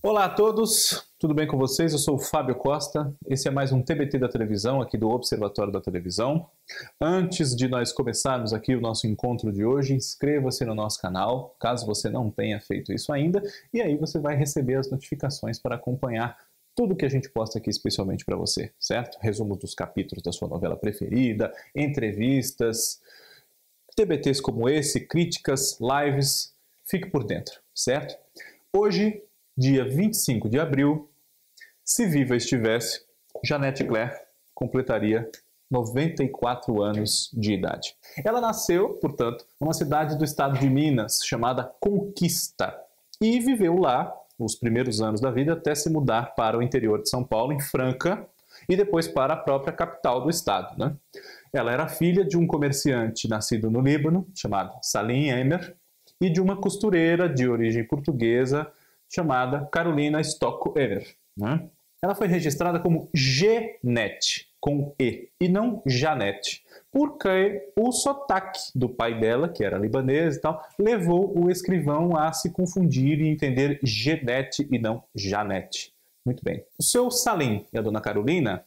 Olá a todos, tudo bem com vocês? Eu sou o Fábio Costa, esse é mais um TBT da televisão, aqui do Observatório da Televisão. Antes de nós começarmos aqui o nosso encontro de hoje, inscreva-se no nosso canal, caso você não tenha feito isso ainda, e aí você vai receber as notificações para acompanhar tudo que a gente posta aqui especialmente para você, certo? Resumos dos capítulos da sua novela preferida, entrevistas, TBTs como esse, críticas, lives, fique por dentro, certo? Hoje, dia 25 de abril, se viva estivesse, Janete Claire completaria 94 anos de idade. Ela nasceu, portanto, numa cidade do estado de Minas, chamada Conquista, e viveu lá os primeiros anos da vida até se mudar para o interior de São Paulo, em Franca, e depois para a própria capital do estado, né? Ela era filha de um comerciante nascido no Líbano, chamado Salim Emer, e de uma costureira de origem portuguesa, chamada Carolina Stocco Emer, né? Ela foi registrada como Genete, com E, e não Janete, porque o sotaque do pai dela, que era libanês e tal, levou o escrivão a se confundir e entender Genete e não Janete. Muito bem. O seu Salim e a dona Carolina,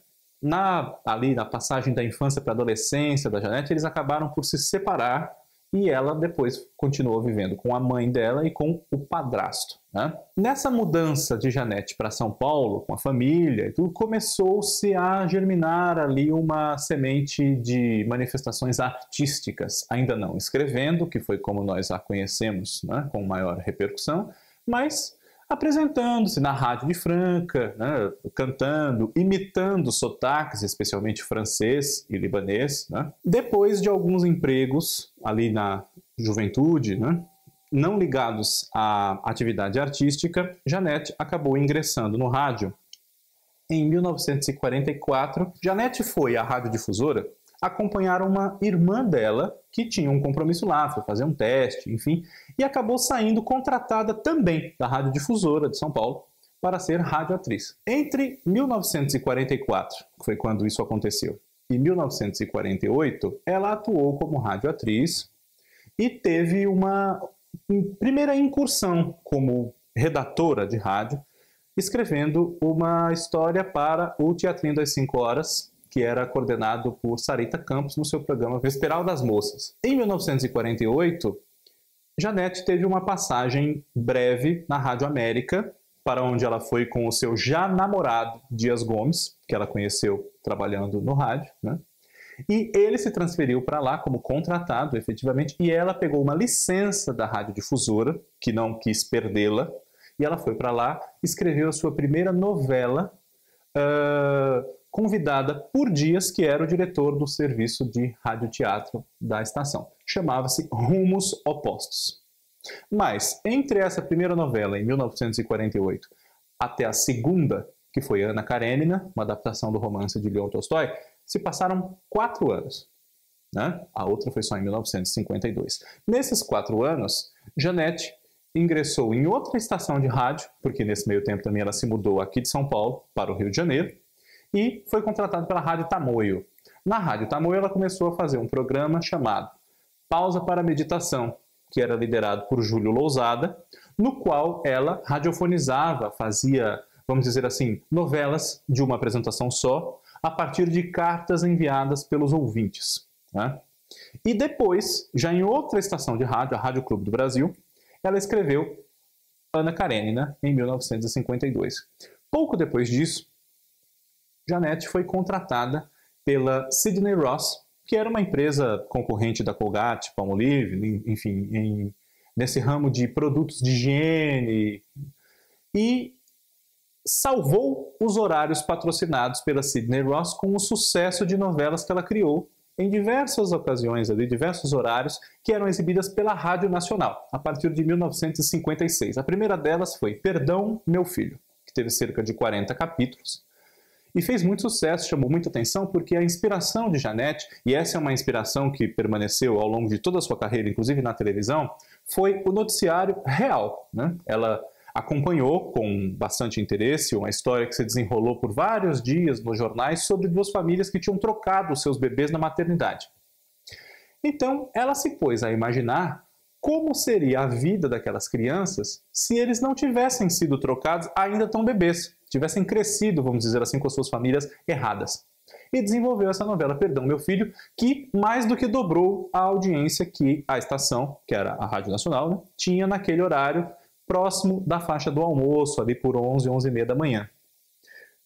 ali na passagem da infância para a adolescência da Janete, eles acabaram por se separar e ela depois continuou vivendo com a mãe dela e com o padrasto, né? Nessa mudança de Janete para São Paulo, com a família e tudo, começou-se a germinar ali uma semente de manifestações artísticas, ainda não escrevendo, que foi como nós a conhecemos, né, com maior repercussão, mas apresentando-se na rádio de Franca, né, cantando, imitando sotaques, especialmente francês e libanês, né? Depois de alguns empregos ali na juventude, né, não ligados à atividade artística, Janete acabou ingressando no rádio. Em 1944, Janete foi à radiodifusora acompanhar uma irmã dela que tinha um compromisso lá, foi fazer um teste, enfim, e acabou saindo contratada também da radiodifusora de São Paulo para ser radioatriz. Entre 1944, que foi quando isso aconteceu, e 1948, ela atuou como radioatriz e teve uma primeira incursão como redatora de rádio, escrevendo uma história para o Teatrinho das 5 Horas, que era coordenado por Sarita Campos no seu programa Vesperal das Moças. Em 1948, Janete teve uma passagem breve na Rádio América, para onde ela foi com o seu já namorado Dias Gomes, que ela conheceu trabalhando no rádio, né? E ele se transferiu para lá como contratado, efetivamente, e ela pegou uma licença da radiodifusora, que não quis perdê-la, e ela foi para lá, escreveu a sua primeira novela, convidada por Dias, que era o diretor do serviço de radioteatro da estação. Chamava-se Rumos Opostos. Mas, entre essa primeira novela, em 1948, até a segunda, que foi Ana Karenina, uma adaptação do romance de Leon Tolstói, se passaram 4 anos, né? A outra foi só em 1952. Nesses 4 anos, Janete ingressou em outra estação de rádio, porque nesse meio tempo também ela se mudou aqui de São Paulo para o Rio de Janeiro, e foi contratada pela Rádio Tamoio. Na Rádio Tamoio ela começou a fazer um programa chamado Pausa para Meditação, que era liderado por Júlio Lousada, no qual ela radiofonizava, fazia, vamos dizer assim, novelas de uma apresentação só, a partir de cartas enviadas pelos ouvintes, né? E depois, já em outra estação de rádio, a Rádio Clube do Brasil, ela escreveu Ana Karenina, em 1952. Pouco depois disso, Janete foi contratada pela Sidney Ross, que era uma empresa concorrente da Colgate, Palmolive, enfim, nesse ramo de produtos de higiene, e salvou os horários patrocinados pela Sidney Ross com o sucesso de novelas que ela criou em diversas ocasiões, ali, diversos horários, que eram exibidas pela Rádio Nacional, a partir de 1956. A primeira delas foi Perdão, Meu Filho, que teve cerca de 40 capítulos, e fez muito sucesso, chamou muita atenção, porque a inspiração de Janete, e essa é uma inspiração que permaneceu ao longo de toda a sua carreira, inclusive na televisão, foi o noticiário real, né? Ela acompanhou com bastante interesse uma história que se desenrolou por vários dias nos jornais sobre 2 famílias que tinham trocado os seus bebês na maternidade. Então, ela se pôs a imaginar como seria a vida daquelas crianças se eles não tivessem sido trocados ainda tão bebês, tivessem crescido, vamos dizer assim, com suas famílias erradas. E desenvolveu essa novela Perdão, Meu Filho, que mais do que dobrou a audiência que a estação, que era a Rádio Nacional, né, tinha naquele horário próximo da faixa do almoço, ali por 11, 11h30 da manhã.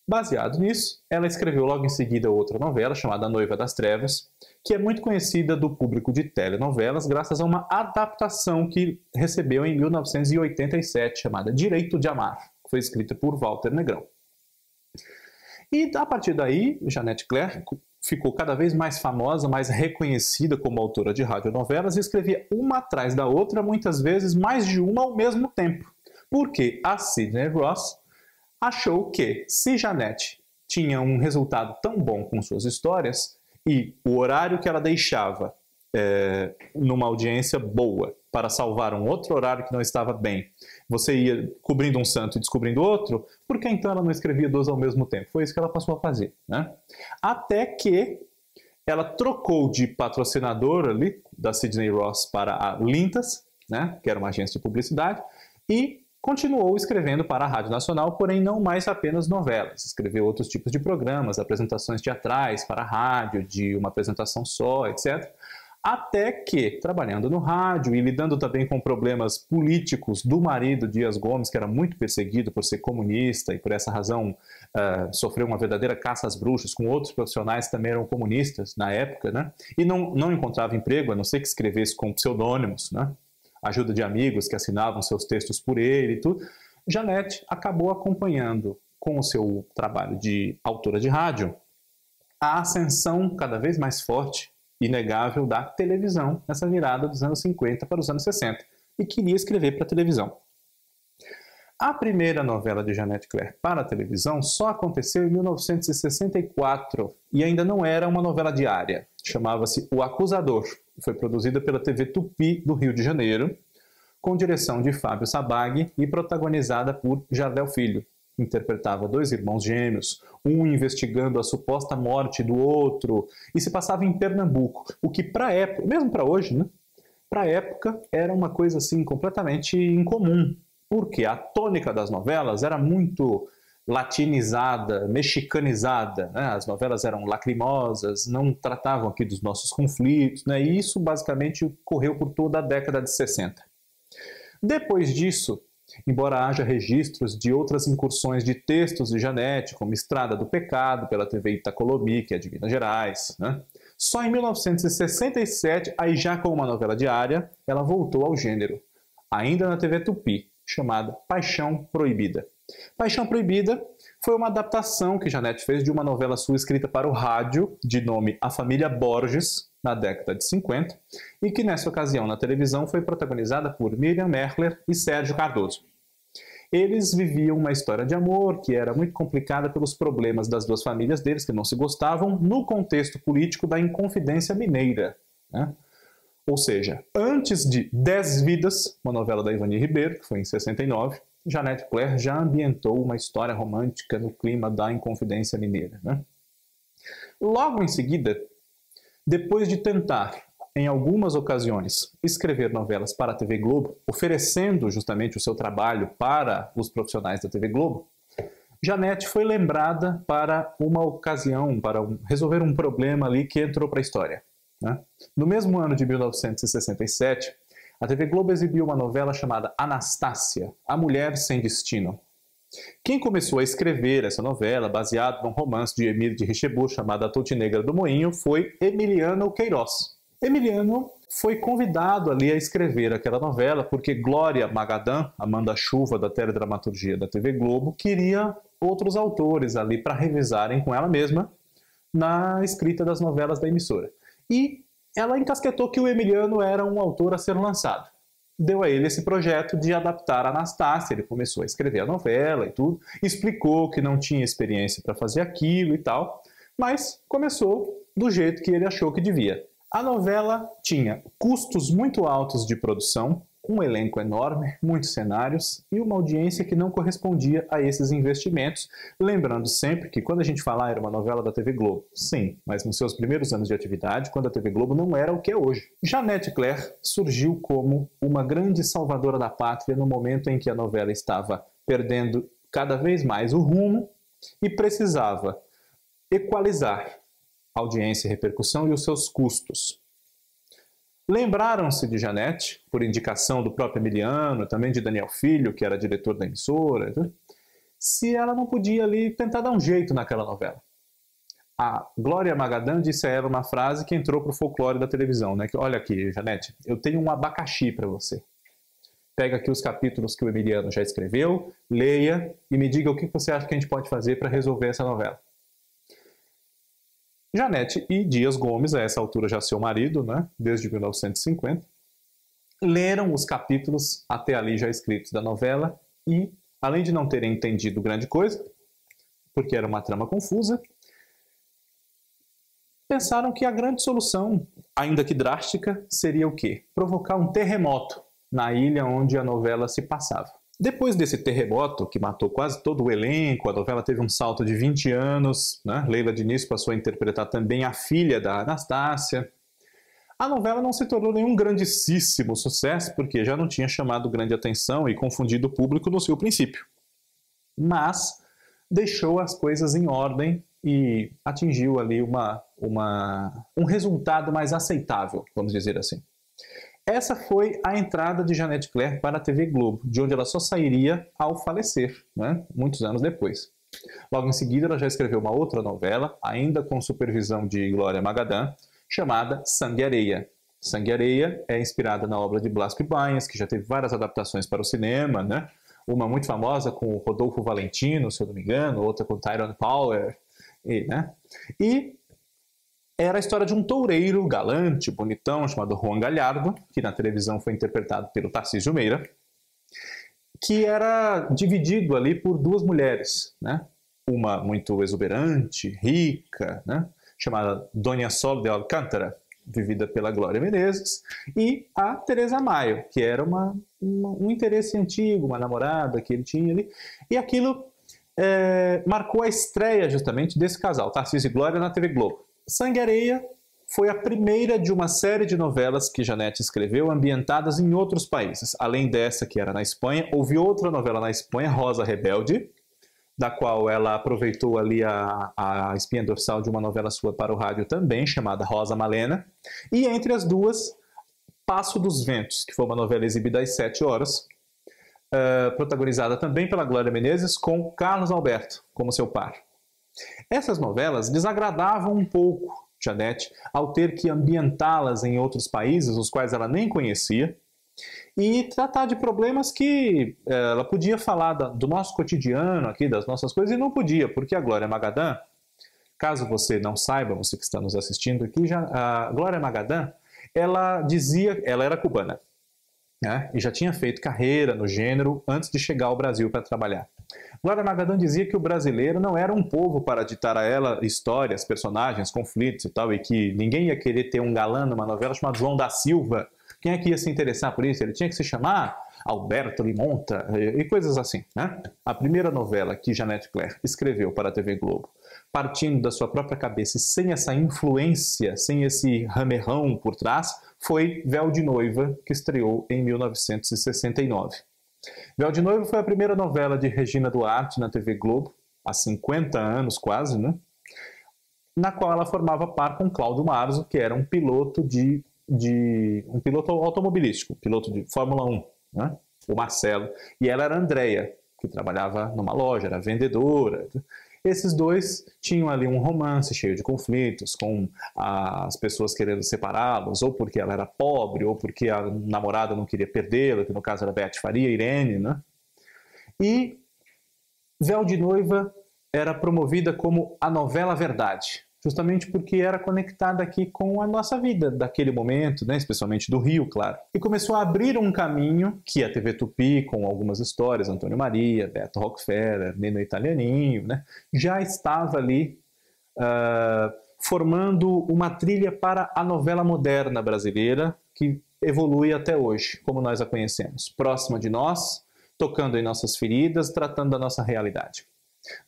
Baseado nisso, ela escreveu logo em seguida outra novela chamada A Noiva das Trevas, que é muito conhecida do público de telenovelas graças a uma adaptação que recebeu em 1987, chamada Direito de Amar, que foi escrita por Walter Negrão. E a partir daí, Jeanette Claire ficou cada vez mais famosa, mais reconhecida como autora de radionovelas e escrevia uma atrás da outra, muitas vezes mais de uma ao mesmo tempo, porque a Sidney Ross achou que, se Jeanette tinha um resultado tão bom com suas histórias e o horário que ela deixava numa audiência boa para salvar um outro horário que não estava bem, você ia cobrindo um santo e descobrindo outro, por que então ela não escrevia dois ao mesmo tempo? Foi isso que ela passou a fazer, né? Até que ela trocou de patrocinador ali, da Sidney Ross, para a Lintas, né, que era uma agência de publicidade, e continuou escrevendo para a Rádio Nacional, porém não mais apenas novelas. Escreveu outros tipos de programas, apresentações teatrais para a rádio, de uma apresentação só, etc. Até que, trabalhando no rádio e lidando também com problemas políticos do marido, Dias Gomes, que era muito perseguido por ser comunista e por essa razão sofreu uma verdadeira caça às bruxas, com outros profissionais que também eram comunistas na época, né? E não encontrava emprego, a não ser que escrevesse com pseudônimos, né? Ajuda de amigos que assinavam seus textos por ele e tudo. Jeanette acabou acompanhando, com o seu trabalho de autora de rádio, a ascensão cada vez mais forte, inegável, da televisão nessa virada dos anos 50 para os anos 60 e queria escrever para a televisão. A primeira novela de Jeanette Claire para a televisão só aconteceu em 1964 e ainda não era uma novela diária. Chamava-se O Acusador. Foi produzida pela TV Tupi do Rio de Janeiro, com direção de Fábio Sabag e protagonizada por Jardel Filho. Interpretava dois irmãos gêmeos, um investigando a suposta morte do outro, e se passava em Pernambuco, o que para a época, mesmo para hoje, né, para a época era uma coisa assim completamente incomum, porque a tônica das novelas era muito latinizada, mexicanizada, né? As novelas eram lacrimosas, não tratavam aqui dos nossos conflitos, né? E isso basicamente ocorreu por toda a década de 60. Depois disso, embora haja registros de outras incursões de textos de Jeanette, como Estrada do Pecado, pela TV Itacolomi, que é de Minas Gerais, né? Só em 1967, aí já com uma novela diária, ela voltou ao gênero, ainda na TV Tupi, chamada Paixão Proibida. Paixão Proibida foi uma adaptação que Jeanette fez de uma novela sua escrita para o rádio, de nome A Família Borges, na década de 50, e que nessa ocasião na televisão foi protagonizada por Miriam Merkler e Sérgio Cardoso. Eles viviam uma história de amor que era muito complicada pelos problemas das duas famílias deles, que não se gostavam, no contexto político da Inconfidência Mineira, né? Ou seja, antes de 10 Vidas, uma novela da Ivani Ribeiro, que foi em 69, Jeanette Claire já ambientou uma história romântica no clima da Inconfidência Mineira, né? Logo em seguida, depois de tentar, em algumas ocasiões, escrever novelas para a TV Globo, oferecendo justamente o seu trabalho para os profissionais da TV Globo, Jeanette foi lembrada para uma ocasião, para resolver um problema ali que entrou para a história, né? No mesmo ano de 1967, a TV Globo exibiu uma novela chamada Anastácia, A Mulher Sem Destino. Quem começou a escrever essa novela, baseado num romance de Emílio de Richebourg chamado A Toute Negra do Moinho, foi Emiliano Queiroz. Emiliano foi convidado ali a escrever aquela novela porque Glória Magadã, a manda-chuva da teledramaturgia da TV Globo, queria outros autores ali para revisarem com ela mesma na escrita das novelas da emissora. E ela encasquetou que o Emiliano era um autor a ser lançado. Deu a ele esse projeto de adaptar a Anastácia, ele começou a escrever a novela e tudo, explicou que não tinha experiência para fazer aquilo e tal, mas começou do jeito que ele achou que devia. A novela tinha custos muito altos de produção, um elenco enorme, muitos cenários e uma audiência que não correspondia a esses investimentos. Lembrando sempre que quando a gente fala era uma novela da TV Globo, sim, mas nos seus primeiros anos de atividade, quando a TV Globo não era o que é hoje. Janete Claire surgiu como uma grande salvadora da pátria no momento em que a novela estava perdendo cada vez mais o rumo e precisava equalizar audiência, repercussão e os seus custos. Lembraram-se de Janete, por indicação do próprio Emiliano, também de Daniel Filho, que era diretor da emissora, se ela não podia ali tentar dar um jeito naquela novela. A Glória Magadã disse a ela uma frase que entrou para o folclore da televisão, né? Que, olha aqui, Janete, eu tenho um abacaxi para você. Pega aqui os capítulos que o Emiliano já escreveu, leia e me diga o que você acha que a gente pode fazer para resolver essa novela. Janete e Dias Gomes, a essa altura já seu marido, né, desde 1950, leram os capítulos até ali já escritos da novela e, além de não terem entendido grande coisa, porque era uma trama confusa, pensaram que a grande solução, ainda que drástica, seria o quê? Provocar um terremoto na ilha onde a novela se passava. Depois desse terremoto, que matou quase todo o elenco, a novela teve um salto de 20 anos, né? Leila Diniz passou a interpretar também a filha da Anastácia. A novela não se tornou nenhum grandíssimo sucesso, porque já não tinha chamado grande atenção e confundido o público no seu princípio. Mas deixou as coisas em ordem e atingiu ali um resultado mais aceitável, vamos dizer assim. Essa foi a entrada de Janete Claire para a TV Globo, de onde ela só sairia ao falecer, né? Muitos anos depois. Logo em seguida, ela já escreveu uma outra novela, ainda com supervisão de Glória Magadã, chamada Sangue e Areia. Sangue e Areia é inspirada na obra de Blasco Ibáñez, que já teve várias adaptações para o cinema, né? Uma muito famosa com o Rodolfo Valentino, se eu não me engano, outra com Tyrone Power, e era a história de um toureiro galante, bonitão, chamado Juan Gallardo, que na televisão foi interpretado pelo Tarcísio Meira, que era dividido ali por duas mulheres, né? Uma muito exuberante, rica, né? Chamada Dona Sol de Alcântara, vivida pela Glória Menezes, e a Teresa Maio, que era um interesse antigo, uma namorada que ele tinha ali, e aquilo marcou a estreia justamente desse casal, Tarcísio e Glória, na TV Globo. Sangue e Areia foi a primeira de uma série de novelas que Janete escreveu ambientadas em outros países. Além dessa, que era na Espanha, houve outra novela na Espanha, Rosa Rebelde, da qual ela aproveitou ali a espinha dorsal de uma novela sua para o rádio também, chamada Rosa Malena. E entre as duas, Passo dos Ventos, que foi uma novela exibida às 7 horas, protagonizada também pela Glória Menezes, com Carlos Alberto como seu par. Essas novelas desagradavam um pouco Janete ao ter que ambientá-las em outros países, os quais ela nem conhecia, e tratar de problemas que ela podia falar do nosso cotidiano aqui, das nossas coisas, e não podia, porque a Glória Magadã, caso você não saiba, você que está nos assistindo aqui, a Glória Magadã, ela era cubana, né? E já tinha feito carreira no gênero antes de chegar ao Brasil para trabalhar. Glória Magadã dizia que o brasileiro não era um povo para ditar a ela histórias, personagens, conflitos e tal, e que ninguém ia querer ter um galã numa novela chamado João da Silva. Quem é que ia se interessar por isso? Ele tinha que se chamar Alberto Limonta e coisas assim, né? A primeira novela que Janete Claire escreveu para a TV Globo, partindo da sua própria cabeça e sem essa influência, sem esse ramerrão por trás, foi Véu de Noiva, que estreou em 1969. Véu de Noiva foi a primeira novela de Regina Duarte na TV Globo, há 50 anos quase, né? Na qual ela formava par com Cláudio Marzo, que era um piloto um piloto automobilístico, piloto de Fórmula 1, né? O Marcelo. E ela era a Andréia, que trabalhava numa loja, era vendedora. Esses dois tinham ali um romance cheio de conflitos, com as pessoas querendo separá-los, ou porque ela era pobre, ou porque a namorada não queria perdê-la, que no caso era Beth Faria, Irene, né? E Véu de Noiva era promovida como a novela verdade, justamente porque era conectada aqui com a nossa vida daquele momento, né? Especialmente do Rio, claro. E começou a abrir um caminho que a TV Tupi, com algumas histórias, Antônio Maria, Beto Rockefeller, Nino Italianinho, né? Já estava ali formando uma trilha para a novela moderna brasileira, que evolui até hoje, como nós a conhecemos, próxima de nós, tocando em nossas feridas, tratando da nossa realidade.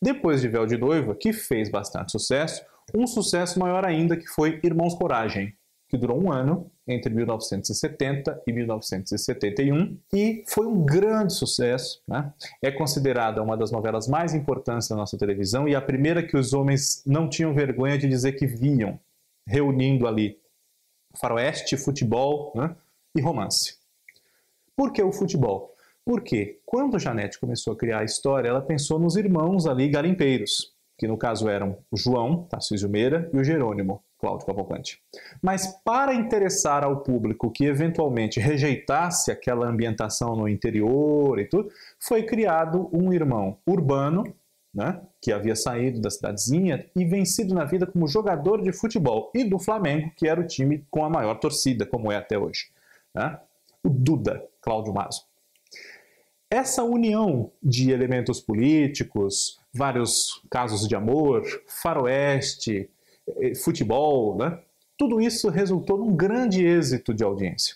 Depois de Véu de Noiva, que fez bastante sucesso, um sucesso maior ainda que foi Irmãos Coragem, que durou um ano, entre 1970 e 1971, e foi um grande sucesso, né? É considerada uma das novelas mais importantes da nossa televisão e a primeira que os homens não tinham vergonha de dizer que viam, reunindo ali faroeste, futebol, né? E romance. Por que o futebol? Porque quando Janete começou a criar a história, ela pensou nos irmãos ali garimpeiros, que no caso eram o João, Tarcísio Meira, e o Jerônimo, Cláudio Cavalcante. Mas para interessar ao público que eventualmente rejeitasse aquela ambientação no interior e tudo, foi criado um irmão urbano, né, que havia saído da cidadezinha e vencido na vida como jogador de futebol, e do Flamengo, que era o time com a maior torcida, como é até hoje, né? O Duda, Cláudio Mazo. Essa união de elementos políticos, vários casos de amor, faroeste, futebol, né? Tudo isso resultou num grande êxito de audiência.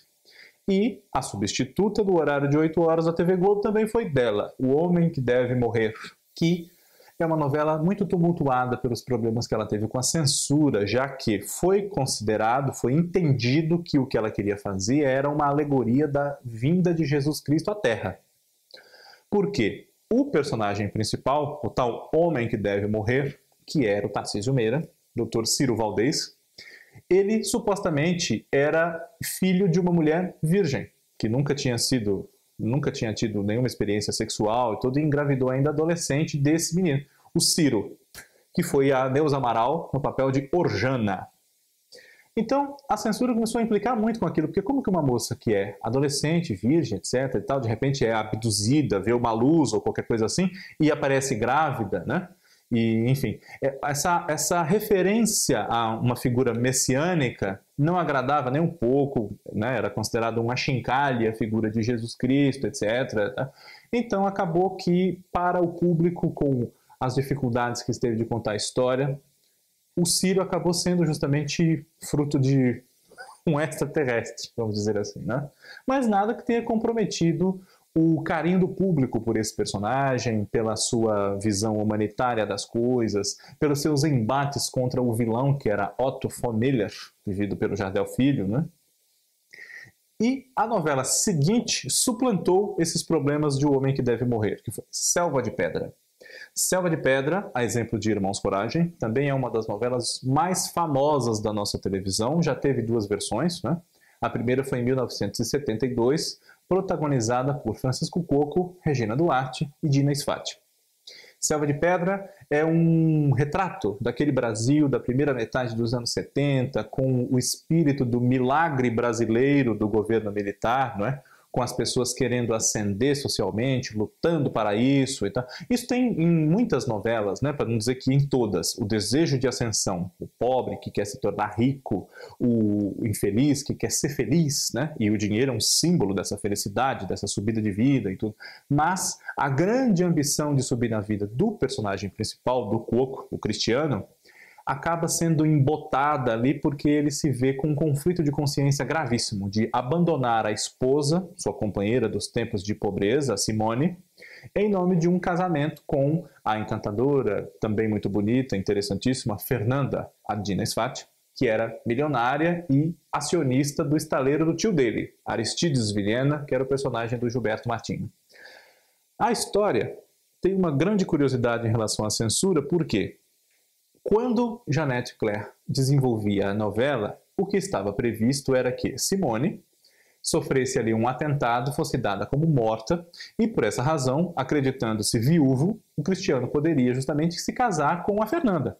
E a substituta do horário de 8 horas da TV Globo também foi dela, O Homem que Deve Morrer, que é uma novela muito tumultuada pelos problemas que ela teve com a censura, já que foi considerado, foi entendido que o que ela queria fazer era uma alegoria da vinda de Jesus Cristo à Terra. Por quê? O personagem principal, o tal Homem que Deve Morrer, que era o Tarcísio Meira, Dr. Ciro Valdez, ele supostamente era filho de uma mulher virgem, que nunca tinha tido nenhuma experiência sexual e tudo, e engravidou ainda adolescente desse menino, o Ciro, que foi a Neuza Amaral no papel de Orjana. Então, a censura começou a implicar muito com aquilo, porque como que uma moça que é adolescente, virgem, etc, e tal, de repente é abduzida, vê uma luz ou qualquer coisa assim, e aparece grávida, né? E, enfim, essa referência a uma figura messiânica não agradava nem um pouco, né? Era considerado um achincalhe a figura de Jesus Cristo, etc. Então, acabou que, para o público, com as dificuldades que esteve de contar a história, o Ciro acabou sendo justamente fruto de um extraterrestre, vamos dizer assim, né? Mas nada que tenha comprometido o carinho do público por esse personagem, pela sua visão humanitária das coisas, pelos seus embates contra o vilão, que era Otto von Miller, vivido pelo Jardel Filho, né? E a novela seguinte suplantou esses problemas de O Homem que Deve Morrer, que foi Selva de Pedra. Selva de Pedra, a exemplo de Irmãos Coragem, também é uma das novelas mais famosas da nossa televisão, já teve duas versões, né? A primeira foi em 1972, protagonizada por Francisco Coco, Regina Duarte e Dina Sfati. Selva de Pedra é um retrato daquele Brasil da primeira metade dos anos 70, com o espírito do milagre brasileiro do governo militar, não é? Com as pessoas querendo ascender socialmente, lutando para isso e tal. Isso tem em muitas novelas, né? Para não dizer que em todas, o desejo de ascensão, o pobre que quer se tornar rico, o infeliz que quer ser feliz, né? E o dinheiro é um símbolo dessa felicidade, dessa subida de vida e tudo. Mas a grande ambição de subir na vida do personagem principal, do Coco, o Cristiano, acaba sendo embotada ali porque ele se vê com um conflito de consciência gravíssimo de abandonar a esposa, sua companheira dos tempos de pobreza, Simone, em nome de um casamento com a encantadora, também muito bonita, interessantíssima, Fernanda Adina Sfati, que era milionária e acionista do estaleiro do tio dele, Aristides Vilhena, que era o personagem do Gilberto Martinho. A história tem uma grande curiosidade em relação à censura, por quê? Quando Janete Claire desenvolvia a novela, o que estava previsto era que Simone sofresse ali um atentado, fosse dada como morta, e por essa razão, acreditando-se viúvo, o Cristiano poderia justamente se casar com a Fernanda.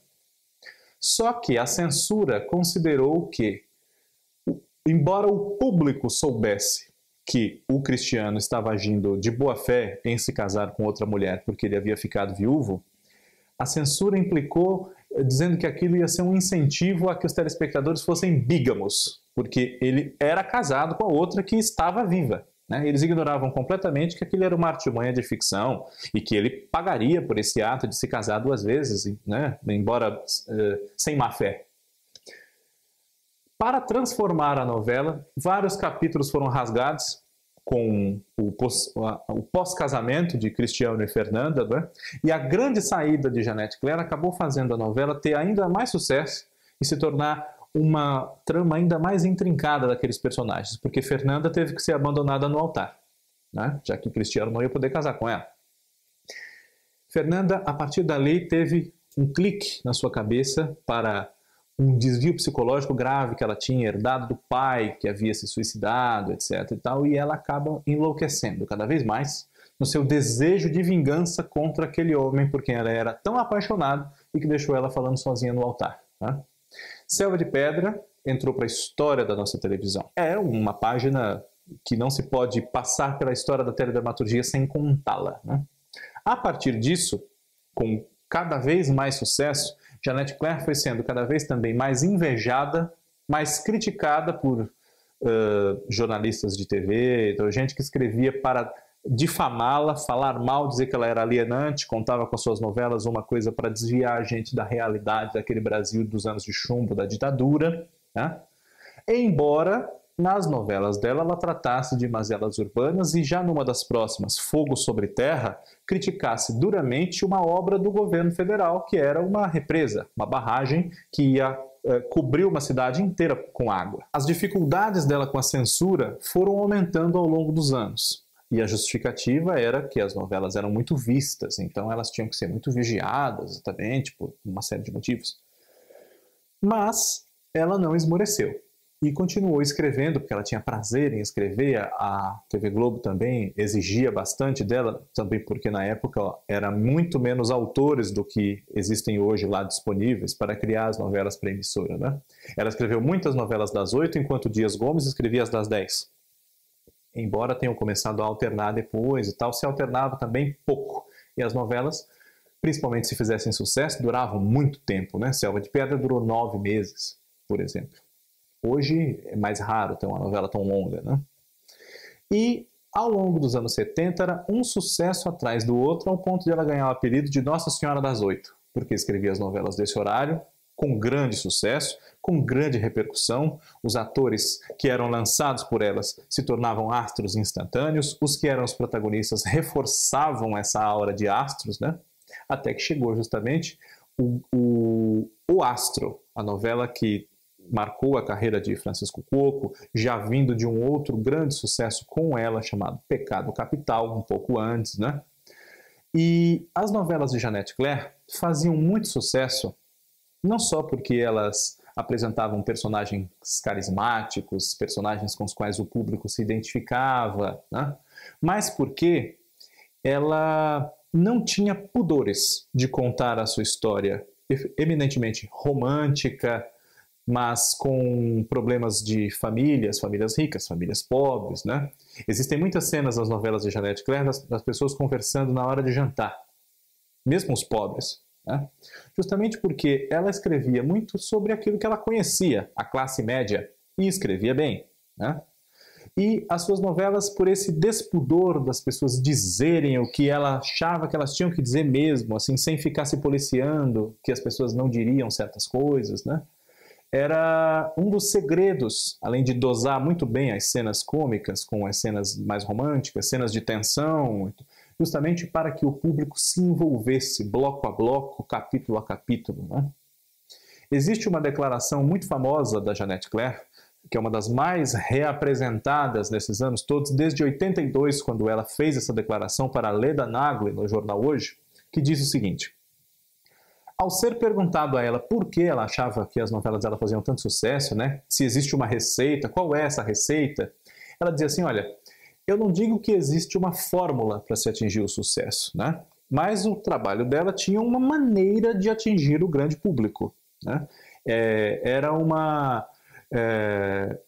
Só que a censura considerou que, embora o público soubesse que o Cristiano estava agindo de boa fé em se casar com outra mulher porque ele havia ficado viúvo, a censura implicou dizendo que aquilo ia ser um incentivo a que os telespectadores fossem bígamos, porque ele era casado com a outra que estava viva, né? Eles ignoravam completamente que aquilo era uma artimanha de ficção e que ele pagaria por esse ato de se casar duas vezes, né? Embora sem má fé. Para transformar a novela, vários capítulos foram rasgados com o pós-casamento de Cristiano e Fernanda, né? E a grande saída de Janete Claire acabou fazendo a novela ter ainda mais sucesso e se tornar uma trama ainda mais intrincada daqueles personagens, porque Fernanda teve que ser abandonada no altar, né? Já que Cristiano não ia poder casar com ela. Fernanda, a partir dali, teve um clique na sua cabeça para um desvio psicológico grave que ela tinha herdado do pai, que havia se suicidado, etc. e tal, e ela acaba enlouquecendo cada vez mais no seu desejo de vingança contra aquele homem por quem ela era tão apaixonada e que deixou ela falando sozinha no altar. Né? Selva de Pedra entrou para a história da nossa televisão. É uma página que não se pode passar pela história da teledramaturgia sem contá-la. Né? A partir disso, com cada vez mais sucesso, Janete Claire foi sendo cada vez também mais invejada, mais criticada por jornalistas de TV, então, gente que escrevia para difamá-la, falar mal, dizer que ela era alienante, contava com as suas novelas uma coisa para desviar a gente da realidade daquele Brasil dos anos de chumbo, da ditadura. Né? Embora nas novelas dela ela tratasse de mazelas urbanas e já numa das próximas, Fogo sobre Terra, criticasse duramente uma obra do governo federal, que era uma represa, uma barragem que ia cobrir uma cidade inteira com água. As dificuldades dela com a censura foram aumentando ao longo dos anos. E a justificativa era que as novelas eram muito vistas, então elas tinham que ser muito vigiadas, exatamente, por uma série de motivos. Mas ela não esmoreceu. E continuou escrevendo, porque ela tinha prazer em escrever. A TV Globo também exigia bastante dela, também porque na época era muito menos autores do que existem hoje lá disponíveis para criar as novelas para a emissora. Né? Ela escreveu muitas novelas das 8, enquanto Dias Gomes escrevia as das 10. Embora tenham começado a alternar depois e tal, se alternava também pouco. E as novelas, principalmente se fizessem sucesso, duravam muito tempo. Né? Selva de Pedra durou 9 meses, por exemplo. Hoje é mais raro ter uma novela tão longa, né? E ao longo dos anos 70 era um sucesso atrás do outro, ao ponto de ela ganhar o apelido de Nossa Senhora das Oito, porque escrevia as novelas desse horário com grande sucesso, com grande repercussão. Os atores que eram lançados por elas se tornavam astros instantâneos, os que eram os protagonistas reforçavam essa aura de astros, né? Até que chegou justamente o Astro, a novela que marcou a carreira de Francisco Coco, já vindo de um outro grande sucesso com ela, chamado Pecado Capital, um pouco antes, né? E as novelas de Janete Claire faziam muito sucesso, não só porque elas apresentavam personagens carismáticos, personagens com os quais o público se identificava, né? Mas porque ela não tinha pudores de contar a sua história eminentemente romântica, mas com problemas de famílias ricas, famílias pobres, né? Existem muitas cenas nas novelas de Janete Claire das pessoas conversando na hora de jantar, mesmo os pobres, né? Justamente porque ela escrevia muito sobre aquilo que ela conhecia, a classe média, e escrevia bem, né? E as suas novelas, por esse despudor das pessoas dizerem o que ela achava que elas tinham que dizer mesmo, assim, sem ficar se policiando que as pessoas não diriam certas coisas, né? Era um dos segredos, além de dosar muito bem as cenas cômicas com as cenas mais românticas, cenas de tensão, justamente para que o público se envolvesse bloco a bloco, capítulo a capítulo. Né? Existe uma declaração muito famosa da Janete Claire, que é uma das mais reapresentadas nesses anos todos, desde 82, quando ela fez essa declaração para a Leda Nagli no jornal Hoje, que diz o seguinte: ao ser perguntado a ela por que ela achava que as novelas dela faziam tanto sucesso, né? Se existe uma receita, qual é essa receita? Ela dizia assim, olha, eu não digo que existe uma fórmula para se atingir o sucesso, né? Mas o trabalho dela tinha uma maneira de atingir o grande público, né? Era uma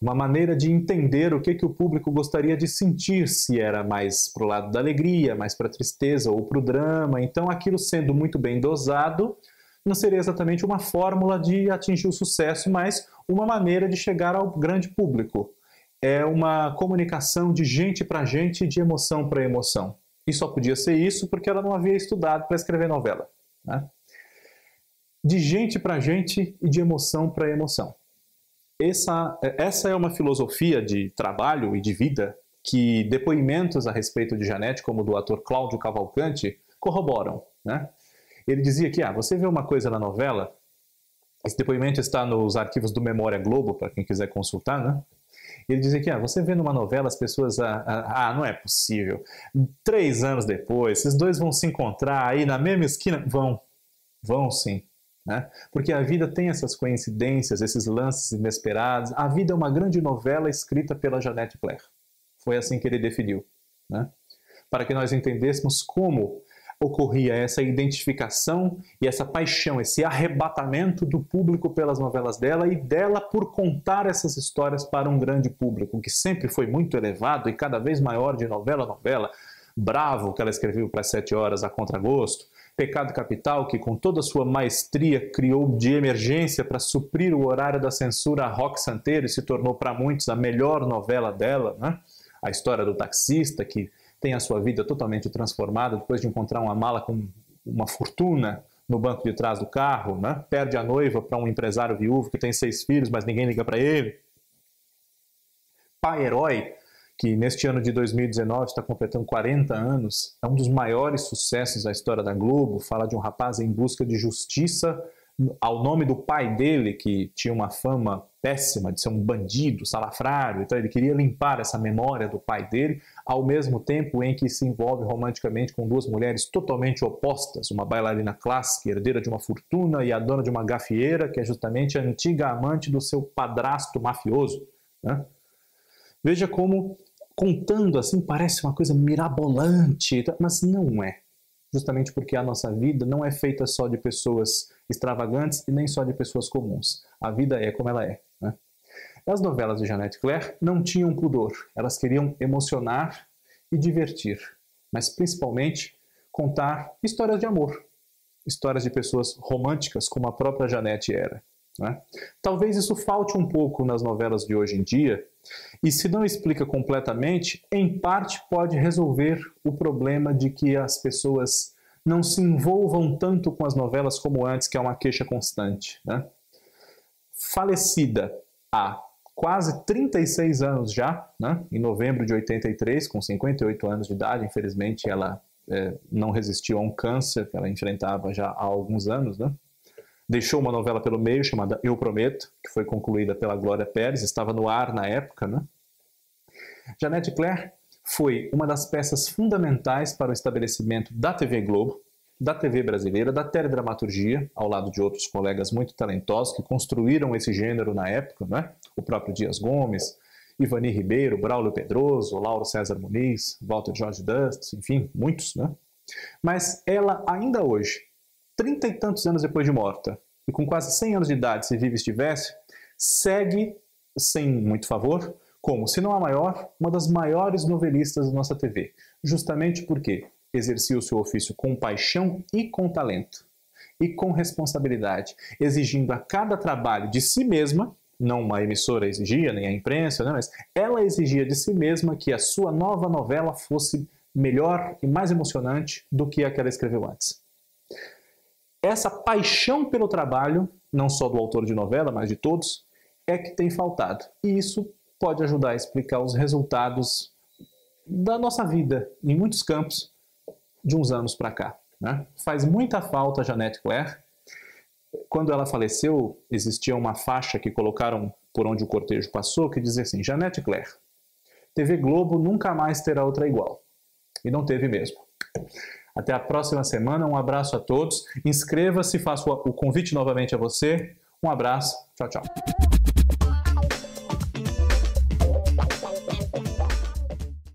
maneira de entender o que o público gostaria de sentir, se era mais para o lado da alegria, mais para a tristeza ou para o drama. Então, aquilo sendo muito bem dosado, não seria exatamente uma fórmula de atingir o sucesso, mas uma maneira de chegar ao grande público. É uma comunicação de gente para gente, de emoção para emoção. E só podia ser isso porque ela não havia estudado para escrever novela. Né? De gente para gente e de emoção para emoção. essa é uma filosofia de trabalho e de vida que depoimentos a respeito de Janete, como o do ator Cláudio Cavalcanti, corroboram, né? Ele dizia que, você vê uma coisa na novela, esse depoimento está nos arquivos do Memória Globo, para quem quiser consultar, né? Ele dizia que, você vê numa novela as pessoas, não é possível, 3 anos depois, esses dois vão se encontrar aí na mesma esquina? Vão sim. Né? Porque a vida tem essas coincidências, esses lances inesperados. A vida é uma grande novela escrita pela Janete Claire. Foi assim que ele definiu. Né? Para que nós entendêssemos como ocorria essa identificação e essa paixão, esse arrebatamento do público pelas novelas dela e dela por contar essas histórias para um grande público, que sempre foi muito elevado e cada vez maior de novela a novela. Bravo, que ela escreveu para 7 horas a contragosto. Pecado Capital, que com toda a sua maestria criou de emergência para suprir o horário da censura a Roque Santeiro e se tornou para muitos a melhor novela dela, né? A história do taxista, que tem a sua vida totalmente transformada depois de encontrar uma mala com uma fortuna no banco de trás do carro, né? Perde a noiva para um empresário viúvo que tem 6 filhos, mas ninguém liga para ele. Pai Herói, que neste ano de 2019 está completando 40 anos, é um dos maiores sucessos da história da Globo, fala de um rapaz em busca de justiça ao nome do pai dele, que tinha uma fama péssima de ser um bandido, salafrário, então ele queria limpar essa memória do pai dele, ao mesmo tempo em que se envolve romanticamente com 2 mulheres totalmente opostas, uma bailarina clássica, herdeira de uma fortuna, e a dona de uma gafieira, que é justamente a antiga amante do seu padrasto mafioso, né? Veja como, contando assim, parece uma coisa mirabolante, mas não é. Justamente porque a nossa vida não é feita só de pessoas extravagantes e nem só de pessoas comuns. A vida é como ela é. Né? As novelas de Janete Claire não tinham pudor. Elas queriam emocionar e divertir, mas principalmente contar histórias de amor. Histórias de pessoas românticas, como a própria Janete era. Né? Talvez isso falte um pouco nas novelas de hoje em dia, e se não explica completamente, em parte pode resolver o problema de que as pessoas não se envolvam tanto com as novelas como antes, que é uma queixa constante. Né? Falecida há quase 36 anos já, né? Em novembro de 83, com 58 anos de idade, infelizmente ela não resistiu a um câncer que ela enfrentava já há alguns anos, né? Deixou uma novela pelo meio chamada Eu Prometo, que foi concluída pela Glória Pérez, estava no ar na época, né? Janete Claire foi uma das peças fundamentais para o estabelecimento da TV Globo, da TV brasileira, da teledramaturgia, ao lado de outros colegas muito talentosos que construíram esse gênero na época, né? O próprio Dias Gomes, Ivani Ribeiro, Braulio Pedroso, Lauro César Muniz, Walter Jorge Dust, enfim, muitos, né? Mas ela ainda hoje, 30 e tantos anos depois de morta, e com quase 100 anos de idade, se vive estivesse, segue, sem muito favor, como, se não a maior, uma das maiores novelistas da nossa TV. Justamente porque exercia o seu ofício com paixão e com talento. E com responsabilidade, exigindo a cada trabalho de si mesma, não uma emissora exigia, nem a imprensa, né, mas ela exigia de si mesma que a sua nova novela fosse melhor e mais emocionante do que a que ela escreveu antes. Essa paixão pelo trabalho, não só do autor de novela, mas de todos, é que tem faltado. E isso pode ajudar a explicar os resultados da nossa vida, em muitos campos, de uns anos para cá. Né? Faz muita falta a Janete Claire. Quando ela faleceu, existia uma faixa que colocaram por onde o cortejo passou, que dizia assim: Janete Claire, TV Globo nunca mais terá outra igual. E não teve mesmo. Até a próxima semana, um abraço a todos. Inscreva-se, faço o convite novamente a você. Um abraço, tchau, tchau.